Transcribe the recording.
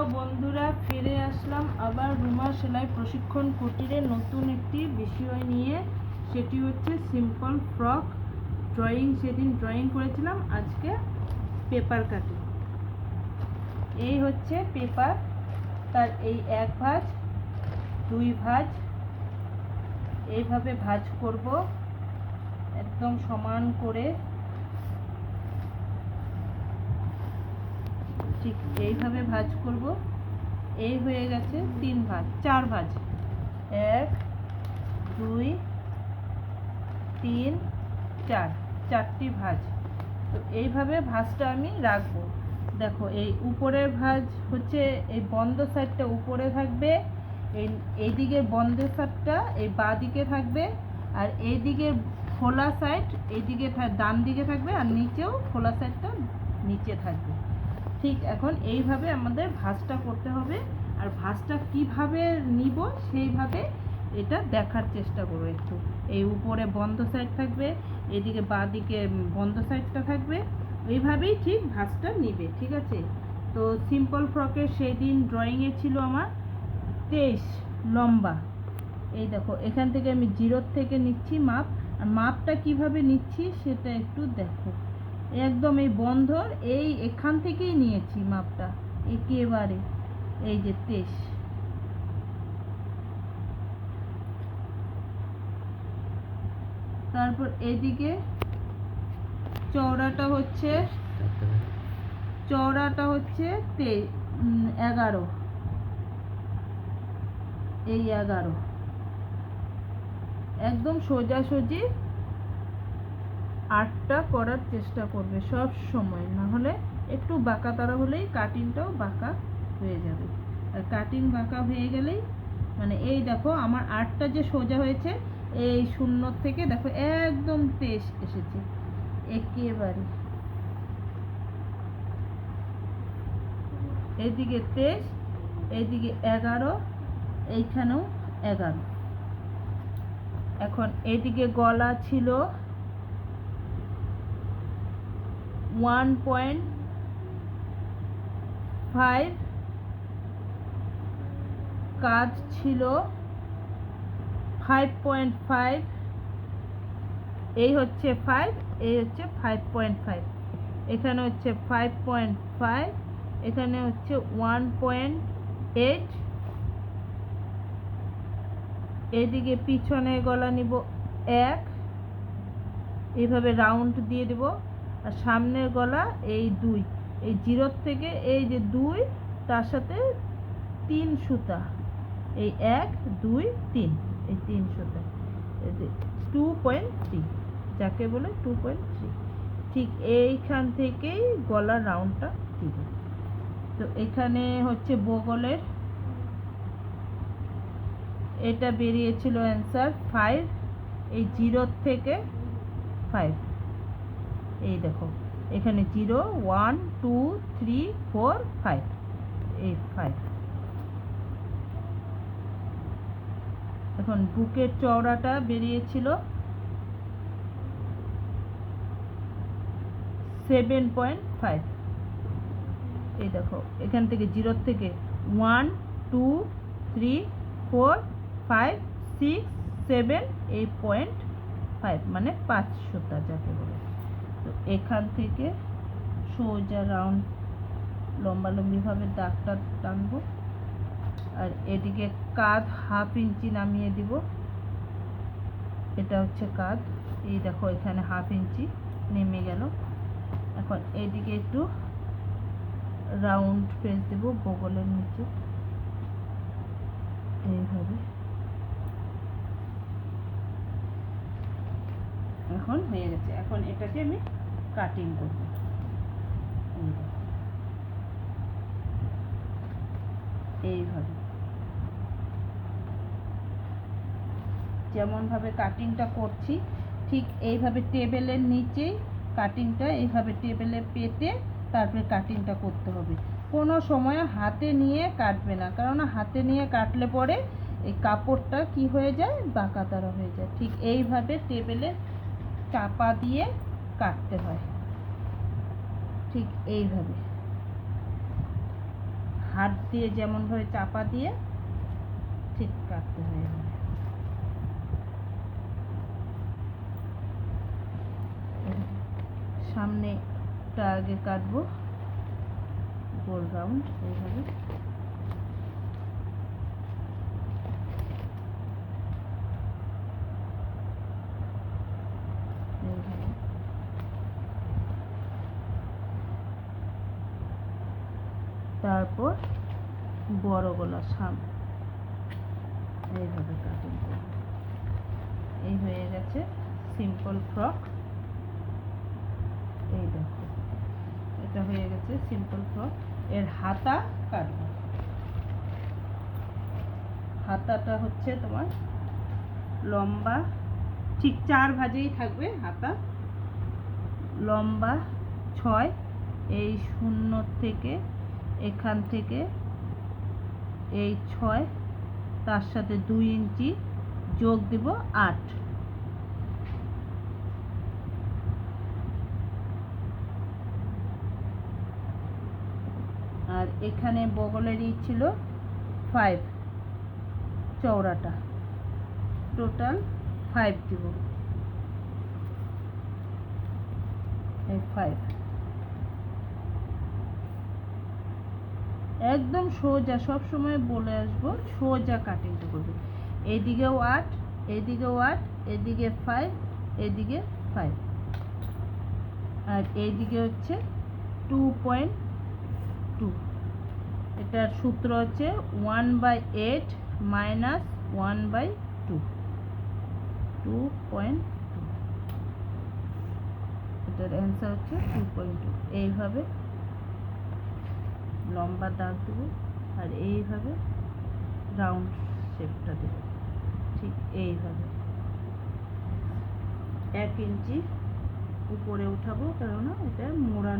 তো বন্ধুরা, ফিরে আসলাম আবার রুমা সেলাই প্রশিক্ষণ কুটিরে নতুন একটি বিষয় নিয়ে। সেটি হচ্ছে সিম্পল ফ্রক ড্রয়িং। সেদিন ড্রয়িং করেছিলাম, আজকে পেপার কাটিং। এই হচ্ছে পেপার, তার এই এক ভাঁজ, দুই ভাঁজ, এইভাবে ভাঁজ করব একদম সমান করে। ঠিক এইভাবে ভাঁজ করব। এই হয়ে গেছে তিন ভাঁজ, চার ভাঁজ, এক, দুই, তিন, চার, চারটি ভাঁজ। তো এইভাবে ভাঁজটা আমি রাখবো। দেখো, এই উপরের ভাঁজ হচ্ছে এই বন্ধ সাইডটা উপরে থাকবে, এইদিকে বন্ধের সাইডটা এই বাঁ দিকে থাকবে, আর এইদিকে খোলা সাইড এইদিকে ডান দিকে থাকবে, আর নিচেও খোলা সাইডটা নিচে থাকবে। ঠিক এখন এইভাবে আমাদের ভাঁজটা করতে হবে। আর ভাঁজটা কিভাবে নিব সেইভাবে এটা দেখার চেষ্টা করো একটু। এই উপরে বন্ধ সাইড থাকবে, এদিকে বাঁ দিকে বন্ধ সাইডটা থাকবে, এইভাবেই ঠিক ভাঁজটা নিবে। ঠিক আছে? তো সিম্পল ফ্রকের সেই দিন ড্রয়িংয়ে ছিল আমার 23 লম্বা। এই দেখো, এখান থেকে আমি জিরোর থেকে নিচ্ছি মাপ। আর মাপটা কিভাবে নিচ্ছি সেটা একটু দেখো। একদম এই বন্ধর এখান থেকেই নিয়েছি মাপটা একেবারে। এই যে 23। তারপর এদিকে চওড়াটা হচ্ছে 11। এই 11 একদম সোজাসুজি 8টা করার চেষ্টা করবে সব সময়, না হলে একটু বাঁকা তারা হলেই কাটিংটাও বাঁকা হয়ে যাবে। আর কাটিং বাঁকা হয়ে গেলেই মানে এই দেখো আমার 8টা যে সোজা হয়েছে, এই 0 থেকে দেখো একদম 23 এসেছে একেবারে। এদিকে 23, এইদিকে 11, এইখানেও 11। এখন এইদিকে গলা ছিল 1.5, কাজ ছিল 5.5। এই হচ্ছে 5, এই হচ্ছে 5.5, এখানে হচ্ছে 5.5, এখানে হচ্ছে 1.8। এদিকে পিছনের গলা নিব 1, এইভাবে রাউন্ড দিয়ে দেব। আর সামনের গলা এই 2, এই জিরোর থেকে এই যে 2, তার সাথে 3 সুতা, এই 1, 2, 3, এই 3 সুতা, 2.3, যাকে বলে 2.3। ঠিক এইখান থেকেই গলার রাউন্ডটা দিব। তো এখানে হচ্ছে বগলের, এটা বেরিয়েছিল অ্যান্সার 5, এই জিরোর থেকে 5। এই দেখো এখানে 0, 1, 2, 3, 4, 5, এই 5। এখন বুকের চওড়াটা বেরিয়েছিল 7.5। এই দেখো এখান থেকে জিরোর থেকে 1, 2, 3, 4, 5, 6, 7, এই 0.5 মানে 5 সুতা যাকে বলে। তো এখান থেকে সোজা রাউন্ড লম্বালম্বিভাবে দাগটা টানবো। আর এদিকে কাঁধ 1/2 ইঞ্চি নামিয়ে দিব। এটা হচ্ছে কাঁধ, এই দেখো এখানে 1/2 ইঞ্চি নেমে গেল। এখন এদিকে একটু রাউন্ড পেঁচ দেব বগলের নিচে, এইভাবে। এখন হয়ে গেছে। এখন এটাকে আমি কাটিং করব। এইভাবে যেমনভাবে কাটিংটা করছি ঠিক এইভাবে টেবিলের নিচেই কাটিংটা এইভাবে টেবিলে পেতে তারপরে কাটিংটা করতে হবে। কোনো সময় হাতে নিয়ে কাটবে না, কারণ হাতে নিয়ে কাটলে পরে এই কাপড়টা কি হয়ে যায়, বাঁকা তারা হয়ে যায়। ঠিক এইভাবে টেবিলে চাপা দিয়ে কাটতে হয়, ঠিক এইভাবে হাত দিয়ে যেমনভাবে চাপা দিয়ে ঠিক কাটতে হয় এভাবে। সামনেটা আগে কাটবো গোল রাউন্ড এইভাবে। তারপর বড় গলা সামনে এইভাবে কাটিং করব। এই হয়ে গেছে সিম্পল ফ্রক। এই দেখো এটা হয়ে গেছে সিম্পল ফ্রক। এর হাতা কাটব। হাতাটা হচ্ছে তোমার লম্বা, ঠিক 4 ভাঁজেই থাকবে হাতা। লম্বা 6, এই 0 থেকে এখান থেকে এই 6, তার সাথে 2 ইঞ্চি যোগ দিব 8। আর এখানে বগলেরই ছিল 5, চওড়াটা টোটাল 5 দিব। এই 5 একদম সোজা, সব সময় বলে আসবো সোজা কাটিংটা করবে। এইদিকেও 8, এদিকেও 8, এদিকে 5, এদিকে 5, আর এইদিকে হচ্ছে 2.2। এটার সূত্র হচ্ছে 1/8 মাইনাস 1/2, 2.2। এটার অ্যান্সার হচ্ছে 2.2। এইভাবে লম্বা দাগ দেবো আর এইভাবে রাউন্ড শেপটা দেবো, ঠিক এইভাবে 1 ইঞ্চি উপরে উঠাবো, কেননা এটা মোড়ানো।